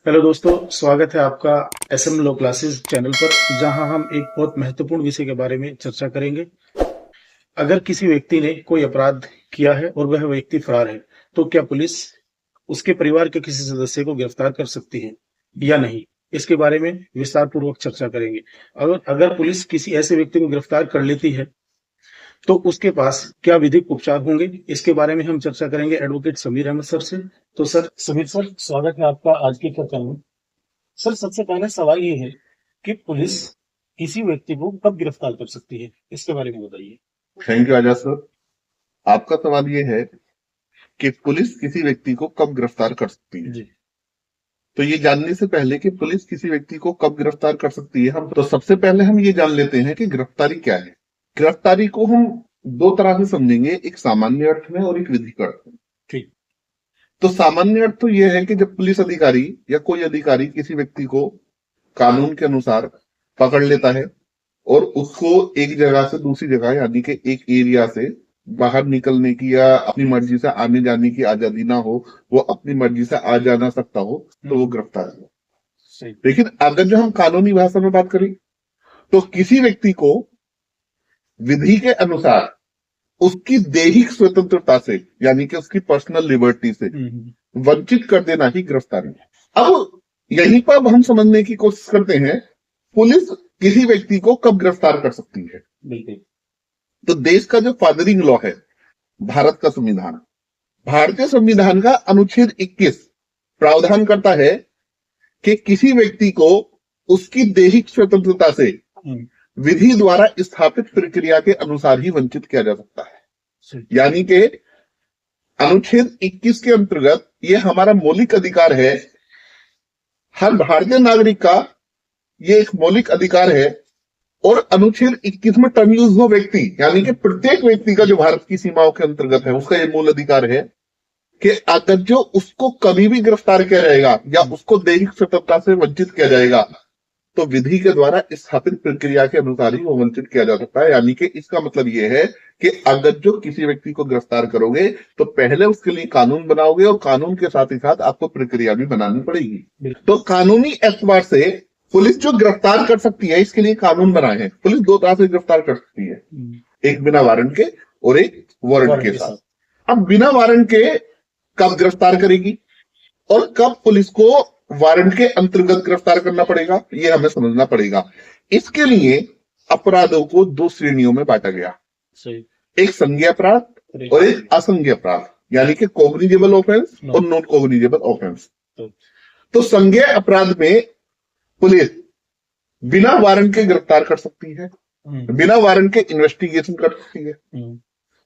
Hello दोस्तों, स्वागत है आपका एसएम लो क्लासेस चैनल पर, जहां हम एक बहुत महत्वपूर्ण विषय के बारे में चर्चा करेंगे। अगर किसी व्यक्ति ने कोई अपराध किया है और वह व्यक्ति फरार है, तो क्या पुलिस उसके परिवार के किसी सदस्य को गिरफ्तार कर सकती है या नहीं? इसके बारे में विस्तार पूर्वक चर्चा करेंगे। अगर अगर पुलिस किसी ऐसे व्यक्ति को गिरफ्तार कर लेती है, तो उसके पास क्या विधिक उपचार होंगे? इसके बारे में हम चर्चा करेंगे एडवोकेट समीर अहमद सर से। तो सर, समीर सर, स्वागत है आपका आज की चर्चा में। सर, सबसे पहला सवाल ये है कि पुलिस किसी व्यक्ति को कब गिरफ्तार कर सकती है? इसके बारे में बताइए। Thank you Azad sir. आपका सवाल ये है कि पुलिस किसी व्यक्ति को कब गिरफ्तार कर सकती है। जी। तो ये जानने से पहले कि पुलिस किसी व्यक्ति को कब गिरफ्तार कर सकती है, हम तो सबसे पहले हम ये जान लेते हैं कि गिरफ्तारी क्या है। गिरफ्तारी को हम दो तरह से समझेंगे, एक सामान्य अर्थ में और एक विधिक अर्थ में। ठीक। तो सामान्य अर्थ तो यह है कि जब पुलिस अधिकारी या कोई अधिकारी किसी व्यक्ति को कानून के अनुसार पकड़ लेता है और उसको एक जगह से दूसरी जगह यानी कि एक एरिया से बाहर निकलने की या अपनी मर्जी से आने जाने की आजादी ना हो, वो अपनी मर्जी से आ जा ना सकता हो, तो वो गिरफ्तार है। सही। लेकिन अगर जो हम कानूनी भाषा में बात करें तो किसी व्यक्ति को विधि के अनुसार उसकी दैहिक स्वतंत्रता से यानी कि उसकी पर्सनल लिबर्टी से वंचित कर देना ही गिरफ्तारी है। अब यहीं पर अब हम समझने की कोशिश करते हैं पुलिस किसी व्यक्ति को कब गिरफ्तार कर सकती है। बिल्कुल। तो देश का जो फादरिंग लॉ है, भारत का संविधान, भारतीय संविधान का अनुच्छेद 21 प्रावधान करता है कि किसी व्यक्ति को उसकी दैहिक स्वतंत्रता से विधि द्वारा स्थापित प्रक्रिया के अनुसार ही वंचित किया जा सकता है। यानी कि अनुच्छेद 21 के अंतर्गत ये हमारा मौलिक अधिकार है, हर भारतीय नागरिक का ये एक मौलिक अधिकार है। और अनुच्छेद 21 में टर्म यूज हो व्यक्ति यानी कि प्रत्येक व्यक्ति का जो भारत की सीमाओं के अंतर्गत है उसका ये मूल अधिकार है कि अगर जो उसको कभी भी गिरफ्तार किया जाएगा या उसको दैहिक स्वतंत्रता से वंचित किया जाएगा तो विधि के द्वारा स्थापित प्रक्रिया के अनुसार ही वो वंचित किया जा सकता है। यानी कि इसका मतलब ये है कि अगर जो किसी व्यक्ति को गिरफ्तार करोगे तो पहले उसके लिए कानून बनाओगे और कानून के साथ ही साथ आपको प्रक्रिया भी बनानी पड़ेगी। तो कानूनी एतबार से पुलिस जो गिरफ्तार कर सकती है इसके लिए कानून बनाए हैं। पुलिस दो तरह से गिरफ्तार कर सकती है, एक बिना वारंट के और एक वारंट के साथ। अब बिना वारंट के कब गिरफ्तार करेगी और कब पुलिस को वारंट के अंतर्गत गिरफ्तार करना पड़ेगा, ये हमें समझना पड़ेगा। इसके लिए अपराधों को दो श्रेणियों में बांटा गया, एक संज्ञेय अपराध और एक असंज्ञेय अपराध, यानी कि कॉग्निजेबल ऑफेंस और नॉन कॉग्निजेबल ऑफेंस। तो संज्ञेय अपराध में पुलिस बिना वारंट के गिरफ्तार कर सकती है, बिना वारंट के इन्वेस्टिगेशन कर सकती है।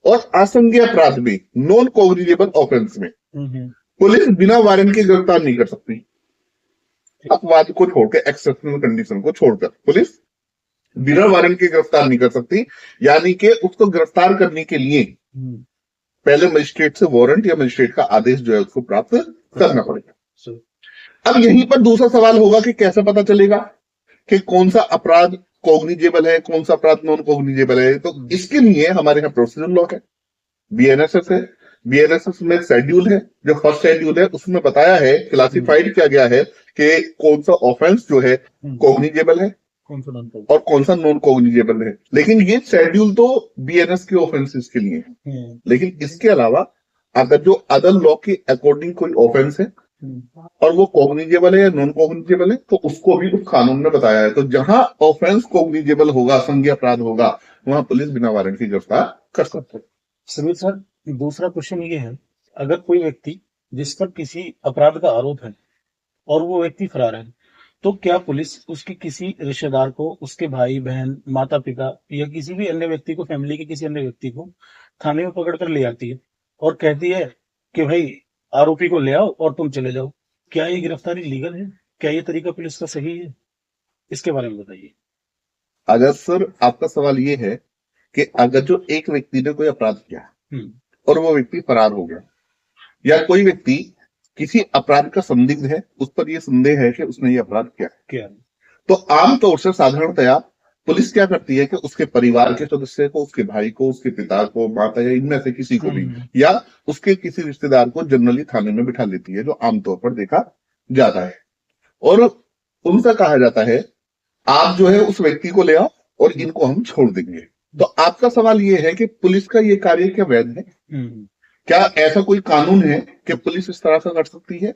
और असंज्ञेय अपराध में नॉन कॉग्निजेबल ऑफेंस में पुलिस बिना वारंट के गिरफ्तार नहीं कर सकती। अपवाद को छोड़कर, एक्सेप्शनल कंडीशन को छोड़कर पुलिस बिना वारंट के गिरफ्तार नहीं कर सकती। यानी कि उसको गिरफ्तार करने के लिए पहले मजिस्ट्रेट से वारंट या मजिस्ट्रेट का आदेश जो है उसको प्राप्त करना पड़ेगा। अब यहीं पर दूसरा सवाल होगा कि कैसे पता चलेगा कि कौन सा अपराध कॉग्निजेबल है, कौन सा अपराध नॉन कॉग्निजेबल है। तो इसके लिए हमारे यहाँ प्रोसीजर लॉ है, बीएनएसएस है। बीएनएसएस में शेड्यूल है, जो फर्स्ट शेड्यूल है उसमें बताया है, क्लासिफाइड किया गया है कि कौन सा ऑफेंस जो है कॉग्निजेबल है और कौन सा नॉन कॉग्निजेबल है। लेकिन ये शेड्यूल तो बीएनएस के ऑफेंसेस के लिए है। लेकिन इसके अलावा अगर जो अदर लॉ के अकॉर्डिंग कोई ऑफेंस है और वो कॉग्निजेबल है या नॉन कॉग्निजेबल है तो उसको भी उस कानून में बताया है। तो जहां ऑफेंस कॉग्निजेबल होगा, संज्ञेय अपराध होगा, वहां पुलिस बिना वारंट की गिरफ्तार कर सकते हैं। समीर सर, दूसरा क्वेश्चन ये है, अगर कोई व्यक्ति जिस पर किसी अपराध का आरोप है और वो व्यक्ति फरार है, तो क्या पुलिस उसके किसी रिश्तेदार को, उसके भाई बहन, माता पिता या किसी भी अन्य व्यक्ति को, फैमिली के किसी अन्य व्यक्ति को थाने में पकड़ कर ले आती है और कहती है कि भाई आरोपी को ले आओ और तुम चले जाओ? क्या ये गिरफ्तारी लीगल है? क्या ये तरीका पुलिस का सही है? इसके बारे में बताइए। अगर सर आपका सवाल ये है कि अगर जो एक व्यक्ति ने कोई अपराध किया और वो व्यक्ति फरार हो गया या कोई व्यक्ति किसी अपराध का संदिग्ध है, उस पर यह संदेह है कि उसने ये अपराध किया, तो आमतौर से साधारणतया पुलिस क्या करती है कि उसके परिवार के सदस्य को, उसके भाई को, उसके पिता को, माता या इनमें से किसी को भी या उसके किसी रिश्तेदार को जनरली थाने में बिठा लेती है, जो आमतौर पर देखा जाता है। और उनसे कहा जाता है आप जो है उस व्यक्ति को ले आओ और इनको हम छोड़ देंगे। तो आपका सवाल ये है कि पुलिस का ये कार्य क्या वैध है? क्या ऐसा कोई कानून है कि पुलिस इस तरह से कर सकती है,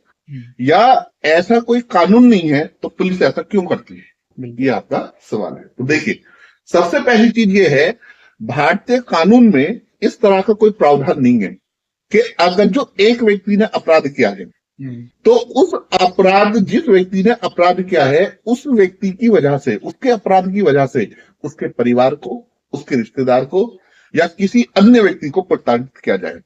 या ऐसा कोई कानून नहीं है तो पुलिस ऐसा क्यों करती है? ये आपका सवाल है। तो देखिए, सबसे पहली चीज ये है, भारतीय कानून में इस तरह का कोई प्रावधान नहीं है कि अगर जो एक व्यक्ति ने अपराध किया है तो उस अपराध, जिस व्यक्ति ने अपराध किया है उस व्यक्ति की वजह से, उसके अपराध की वजह से उसके परिवार को, उसके रिश्तेदार को या किसी अन्य व्यक्ति को प्रताड़ित किया जाए,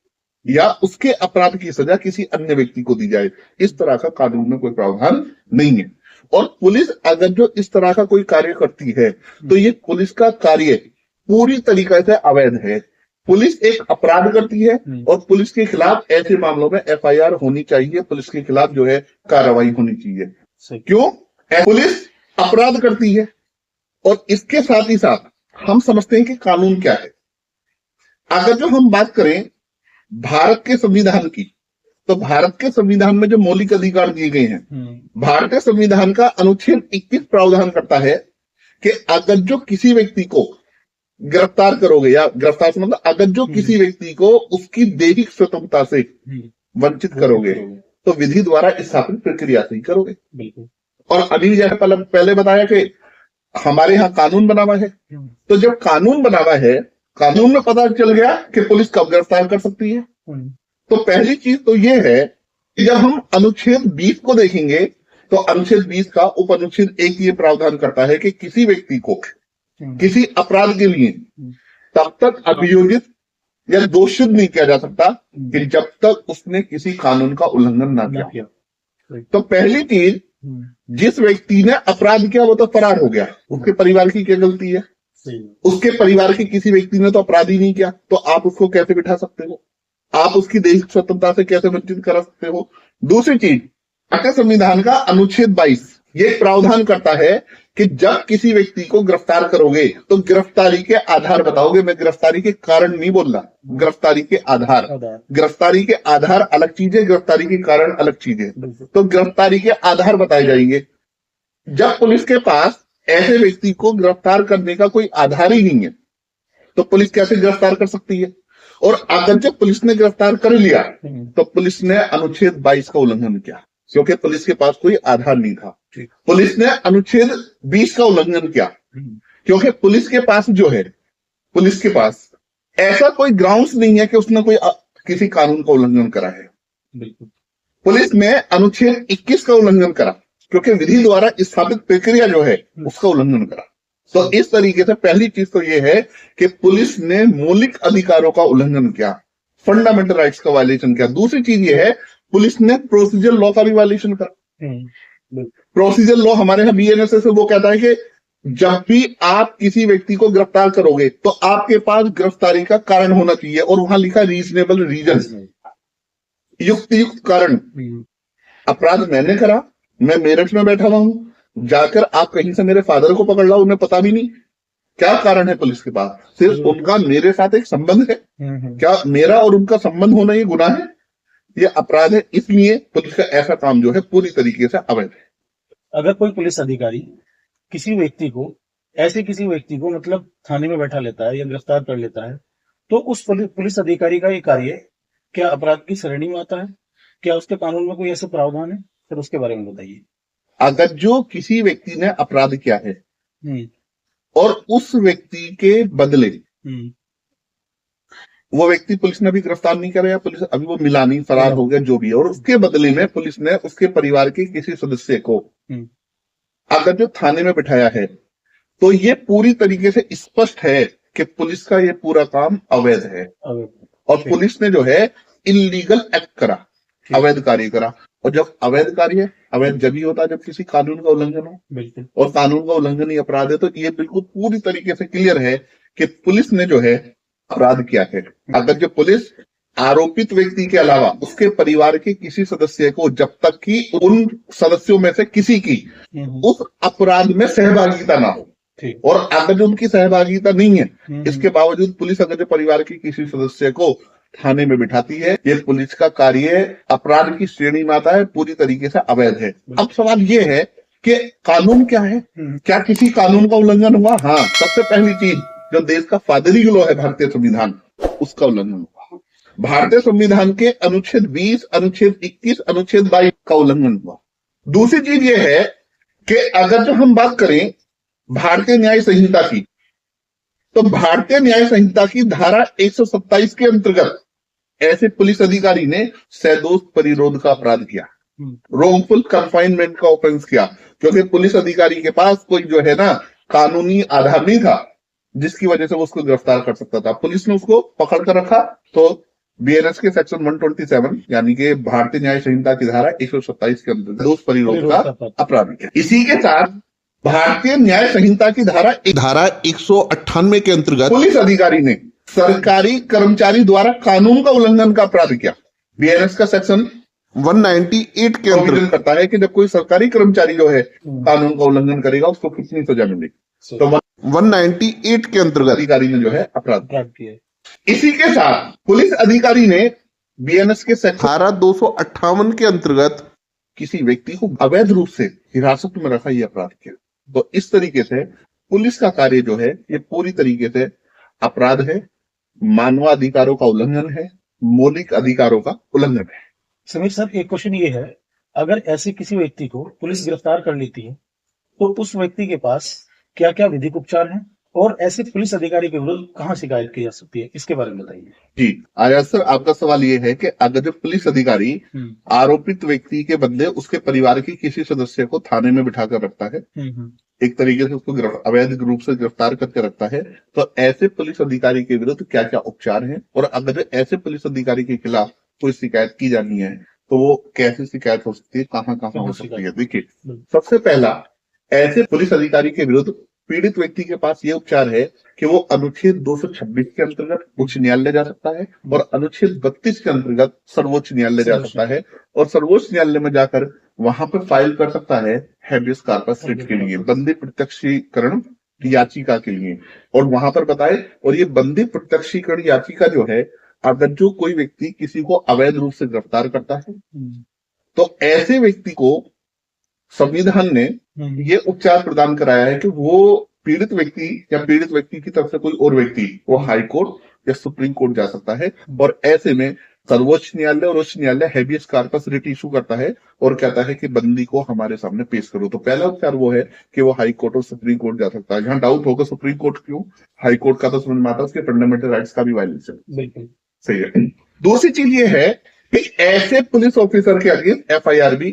या उसके अपराध की सजा किसी अन्य व्यक्ति को दी जाए। इस तरह का कानून में कोई प्रावधान नहीं है। और पुलिस अगर जो इस तरह का कोई कार्य करती है तो ये पुलिस का कार्य पूरी तरीके से अवैध है। पुलिस एक अपराध करती है और पुलिस के खिलाफ ऐसे मामलों में एफआईआर होनी चाहिए, पुलिस के खिलाफ जो है कार्रवाई होनी चाहिए। क्यों? पुलिस अपराध करती है। और इसके साथ ही साथ हम समझते हैं कि कानून क्या है। अगर जो हम बात करें भारत के संविधान की, तो भारत के संविधान में जो मौलिक अधिकार दिए गए हैं, भारतीय संविधान का अनुच्छेद 21 प्रावधान करता है कि अगर जो किसी व्यक्ति को गिरफ्तार करोगे, या गिरफ्तार से मतलब अगर जो किसी व्यक्ति को उसकी दैहिक स्वतंत्रता से वंचित करोगे तो विधि द्वारा स्थापित प्रक्रिया से ही करोगे। बिल्कुल। और अभी जैसे पहले बताया कि हमारे यहाँ कानून बना हुआ है, तो जब कानून बना हुआ है, कानून में पता चल गया कि पुलिस कब गिरफ्तार कर सकती है। तो पहली चीज तो ये है कि जब हम अनुच्छेद 20 को देखेंगे तो अनुच्छेद 20 का उप अनुच्छेद 1 ये प्रावधान करता है कि किसी व्यक्ति को किसी अपराध के लिए तब तक अभियोजित या दोषित नहीं किया जा सकता कि जब तक उसने किसी कानून का उल्लंघन ना किया। तो पहली चीज, जिस व्यक्ति ने अपराध किया वो तो फरार हो गया, उसके परिवार की क्या गलती है? उसके परिवार के किसी व्यक्ति ने तो अपराध ही नहीं किया, तो आप उसको कैसे बिठा सकते हो? आप उसकी दैहिक स्वतंत्रता से कैसे वंचित करा सकते हो? दूसरी चीज, भारतीय संविधान का अनुच्छेद 22 ये प्रावधान करता है कि जब किसी व्यक्ति को गिरफ्तार करोगे तो गिरफ्तारी के आधार बताओगे। मैं गिरफ्तारी के कारण नहीं बोल रहा, गिरफ्तारी के आधार। गिरफ्तारी के आधार अलग चीज है, गिरफ्तारी के कारण अलग चीज है। तो गिरफ्तारी के आधार बताए जाएंगे। जब पुलिस के पास ऐसे व्यक्ति को गिरफ्तार करने का कोई आधार ही नहीं है तो पुलिस कैसे गिरफ्तार कर सकती है? और अगर जब पुलिस ने गिरफ्तार कर लिया तो पुलिस ने अनुच्छेद 22 का उल्लंघन किया, क्योंकि पुलिस के पास कोई आधार नहीं था। पुलिस ने अनुच्छेद 20 का उल्लंघन किया क्योंकि पुलिस के पास जो है, पुलिस के पास ऐसा कोई ग्राउंड्स नहीं है कि उसने कोई किसी कानून का उल्लंघन करा है। बिल्कुल। पुलिस ने अनुच्छेद 21 का उल्लंघन करा क्योंकि विधि द्वारा स्थापित प्रक्रिया जो है उसका उल्लंघन करा। तो इस तरीके से पहली चीज तो ये है कि पुलिस ने मौलिक अधिकारों का उल्लंघन किया, फंडामेंटल राइट्स का वायलेशन किया। दूसरी चीज ये है, पुलिस ने प्रोसीजर लॉ का भी वायलेशन करा। प्रोसीजर लॉ हमारे यहाँ बीएनएस से वो कहता है कि जब भी आप किसी व्यक्ति को गिरफ्तार करोगे तो आपके पास गिरफ्तारी का कारण होना चाहिए, और वहां लिखा रीजनेबल रीजन, युक्त कारण। अपराध मैंने करा, मैं मेरठ में बैठा हुआ हूं, जाकर आप कहीं से मेरे फादर को पकड़ लाओ, उन्हें पता भी नहीं। क्या कारण है पुलिस के पास? सिर्फ उनका मेरे साथ एक संबंध है। क्या मेरा और उनका संबंध होना ये गुनाह है? ये अपराध है। इसलिए पुलिस का ऐसा काम जो है पूरी तरीके से अवैध है। अगर कोई पुलिस अधिकारी किसी व्यक्ति को मतलब थाने में बैठा लेता है या गिरफ्तार कर लेता है, तो उस पुलिस अधिकारी का ये कार्य क्या अपराध की श्रेणी में आता है? क्या उसके कानून में कोई ऐसा प्रावधान है? फिर उसके बारे में बताइए। अगर जो किसी व्यक्ति ने अपराध किया है और उस व्यक्ति के बदले वो व्यक्ति पुलिस ने भी गिरफ्तार नहीं करा, या पुलिस अभी वो मिला नहीं, फरार हो गया, जो भी है, और उसके बदले में पुलिस ने उसके परिवार के किसी सदस्य को अगर जो थाने में बिठाया है, तो ये पूरी तरीके से स्पष्ट है कि पुलिस का ये पूरा काम अवैध है। और पुलिस ने जो है इलीगल एक्ट करा, अवैध कार्य करा। और जब अवैध कार्य है, अवैध जब ही होता है जब किसी कानून का उल्लंघन हो। बिल्कुल। और कानून का उल्लंघन ही अपराध है। तो ये बिल्कुल पूरी तरीके से क्लियर है कि पुलिस ने जो है अपराध किया है। अगर जो पुलिस आरोपित व्यक्ति के अलावा उसके परिवार के किसी सदस्य को, जब तक कि उन सदस्यों में से किसी की उस अपराध में सहभागिता ना हो, और अगर जो उनकी सहभागिता नहीं है, इसके बावजूद पुलिस अगर जो परिवार के किसी सदस्य को थाने में बिठाती है। ये पुलिस का कार्य अपराध की श्रेणी में आता है, पूरी तरीके से अवैध है। अब सवाल ये है कि कानून क्या है, क्या किसी कानून का उल्लंघन हुआ? हाँ, सबसे पहली चीज जो देश का फादरी लॉ है भारतीय संविधान, उसका उल्लंघन हुआ। भारतीय संविधान के अनुच्छेद 20, अनुच्छेद 21, अनुच्छेद 22 का उल्लंघन हुआ। दूसरी चीज ये है कि अगर जो हम बात करें भारतीय न्याय संहिता की, तो भारतीय न्याय संहिता की धारा 127 के अंतर्गत ऐसे पुलिस अधिकारी ने सदोष परिरोध का अपराध किया, रोंगफुल कंफाइनमेंट का ऑफेंस किया, क्योंकि पुलिस अधिकारी के पास कोई जो है ना कानूनी आधार नहीं था जिसकी वजह से वो उसको गिरफ्तार कर सकता था। पुलिस ने उसको पकड़ कर रखा, तो बीएनएस के सेक्शन 127 यानी कि भारतीय न्याय संहिता की धारा 127 के अंतर्गत सदोष परिरोध का अपराध किया। इसी के साथ भारतीय न्याय संहिता की धारा 198 के अंतर्गत पुलिस अधिकारी ने सरकारी कर्मचारी द्वारा कानून का उल्लंघन का अपराध किया। बीएनएस का सेक्शन 198 के अंतर्गत करता है कि जब कोई सरकारी कर्मचारी जो है कानून का उल्लंघन करेगा उसको कितनी सजा मिलेगी, तो 198 के अंतर्गत अधिकारी ने जो है अपराध किया। इसी के साथ पुलिस अधिकारी ने बीएनएस के सेक्शन धारा 258 के अंतर्गत किसी व्यक्ति को अवैध रूप से हिरासत में रखा, यह अपराध किया। तो इस तरीके से पुलिस का कार्य जो है ये पूरी तरीके से अपराध है, मानवाधिकारों का उल्लंघन है, मौलिक अधिकारों का उल्लंघन है। समीर सर, एक क्वेश्चन ये है, अगर ऐसे किसी व्यक्ति को पुलिस गिरफ्तार कर लेती है तो उस व्यक्ति के पास क्या क्या विधिक उपचार हैं और ऐसे पुलिस अधिकारी के विरुद्ध कहाँ शिकायत की जा सकती है, इसके बारे में बताइए। जी आजाद सर, आपका सवाल ये है कि अगर जो पुलिस अधिकारी आरोपित व्यक्ति के बदले उसके परिवार के किसी सदस्य को थाने में बिठाकर रखता है, एक तरीके से उसको अवैध रूप से गिरफ्तार करके रखता है, तो ऐसे पुलिस अधिकारी के विरुद्ध क्या क्या उपचार हैं, और अगर ऐसे पुलिस अधिकारी के खिलाफ कोई शिकायत की जानी है तो वो कैसी शिकायत हो सकती है, कहाँ कहाँ हो सकती है। देखिए, सबसे पहला, ऐसे पुलिस अधिकारी के विरुद्ध पीड़ित व्यक्ति के पास ये उपचार है कि वो अनुच्छेद 226 के अंतर्गत उच्च न्यायालय जा सकता है और अनुच्छेद 32 के अंतर्गत सर्वोच्च न्यायालय जा सकता है, और सर्वोच्च न्यायालय में जाकर वहां पर फाइल कर सकता है हैबियस कॉर्पस रिट के लिए, बंदी प्रत्यक्षीकरण याचिका के लिए। और वहां पर बताए, और ये बंदी प्रत्यक्षीकरण याचिका जो है, अगर जो कोई व्यक्ति किसी को अवैध रूप से गिरफ्तार करता है तो ऐसे व्यक्ति को संविधान ने ये उपचार प्रदान कराया है कि वो पीड़ित व्यक्ति या पीड़ित व्यक्ति की तरफ से कोई और व्यक्ति वो हाई कोर्ट या सुप्रीम कोर्ट जा सकता है, और ऐसे में सर्वोच्च न्यायालय और उच्च न्यायालय हैबियस कॉर्पस रिट इशू करता है और कहता है कि बंदी को हमारे सामने पेश करो। तो पहला उपचार वो है कि वो हाई कोर्ट और सुप्रीम कोर्ट जा सकता है। यहाँ डाउट होगा सुप्रीम कोर्ट क्यों, हाई कोर्ट का तो समझ में आता है उसके फंडामेंटल राइट्स का भी वायलेशन। बिल्कुल सही है। दूसरी चीज ये है कि ऐसे पुलिस ऑफिसर के अगेंस्ट एफआईआर भी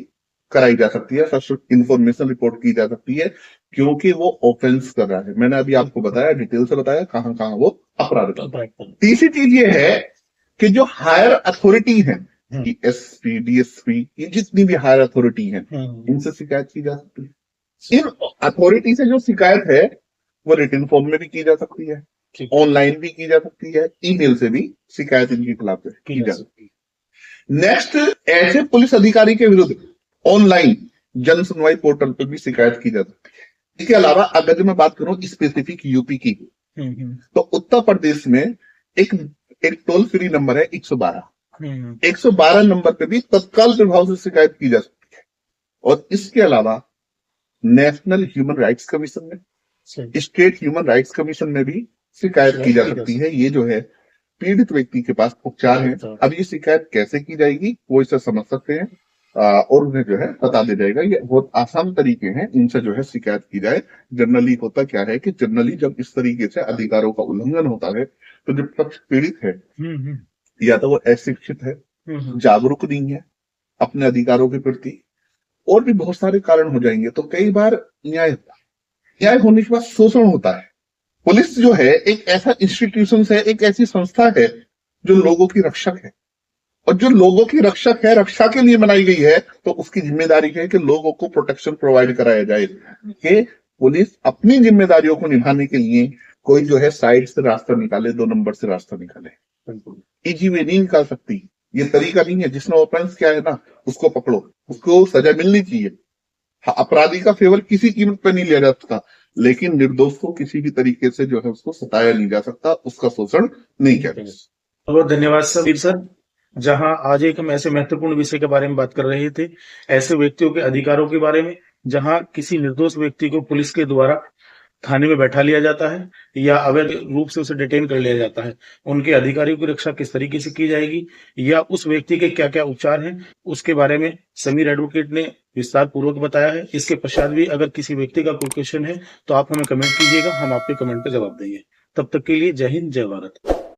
कराई जा सकती है, सस्पेक्ट इंफॉर्मेशन रिपोर्ट की जा सकती है, क्योंकि वो ऑफेंस कर रहा है। मैंने अभी आपको बताया, डिटेल से बताया कहां कहां वो अपराध कर रहा है। तीसरी चीज ये है कि जो हायर अथॉरिटी है, एसपी, डीएसपी, ये जितनी भी हायर अथॉरिटी है, इनसे शिकायत की जा सकती है। इन अथॉरिटी से जो शिकायत है वो रिटन फॉर्म में भी की जा सकती है, ऑनलाइन भी की जा सकती है, ईमेल से भी शिकायत इनके खिलाफ की जा सकती है। नेक्स्ट, ऐसे पुलिस अधिकारी के विरुद्ध ऑनलाइन जन सुनवाई पोर्टल पर भी शिकायत की जा सकती है। इसके अलावा अगर मैं बात करूं स्पेसिफिक यूपी की, तो उत्तर प्रदेश में एक टोल फ्री नंबर है 112। 112 नंबर पे भी तत्काल प्रभाव से शिकायत की जा सकती है। और इसके अलावा नेशनल ह्यूमन राइट्स कमीशन में, स्टेट ह्यूमन राइट्स कमीशन में भी शिकायत की जा सकती है। ये जो है पीड़ित व्यक्ति के पास उपचार है। अब ये शिकायत कैसे की जाएगी वो इसे समझ सकते हैं और उन्हें जो है बता दिया जाएगा। ये बहुत आसान तरीके हैं, इनसे जो है शिकायत की जाए। जनरली होता क्या है कि जनरली जब इस तरीके से अधिकारों का उल्लंघन होता है तो जब पक्ष पीड़ित है या तो वो अशिक्षित है, जागरूक नहीं है अपने अधिकारों के प्रति, और भी बहुत सारे कारण हो जाएंगे, तो कई बार न्याय होने के बाद शोषण होता है। पुलिस जो है एक ऐसा इंस्टीट्यूशन है, एक ऐसी संस्था है जो लोगों की रक्षक है, और जो लोगों की रक्षक है, रक्षा के लिए बनाई गई है, तो उसकी जिम्मेदारी है कि लोगों को प्रोटेक्शन प्रोवाइड कराया जाए। कि पुलिस अपनी जिम्मेदारियों को निभाने के लिए कोई जो है साइड से रास्ता निकाले, 2 नंबर से रास्ता निकाले, इजी वे नहीं निकाल सकती। ये तरीका नहीं है। जिसने ऑफेंस किया है ना उसको पकड़ो, उसको सजा मिलनी चाहिए। अपराधी का फेवर किसी कीमत पर नहीं लिया जा सकता, लेकिन निर्दोष को किसी भी तरीके से जो है उसको सताया नहीं जा सकता, उसका शोषण नहीं किया जा सकता। बहुत धन्यवाद समीर सर। जहां आज एक हम ऐसे महत्वपूर्ण विषय के बारे में बात कर रहे थे, ऐसे व्यक्तियों के अधिकारों के बारे में, जहां किसी निर्दोष व्यक्ति को पुलिस के द्वारा थाने में बैठा लिया जाता है या अवैध रूप से उसे डिटेन कर लिया जाता है, उनके अधिकारों की रक्षा किस तरीके से की जाएगी या उस व्यक्ति के क्या क्या उपचार हैं, उसके बारे में समीर एडवोकेट ने विस्तार पूर्वक बताया है। इसके पश्चात भी अगर किसी व्यक्ति का कोई क्वेश्चन है तो आप हमें कमेंट कीजिएगा, हम आपके कमेंट का जवाब देंगे। तब तक के लिए जय हिंद, जय भारत।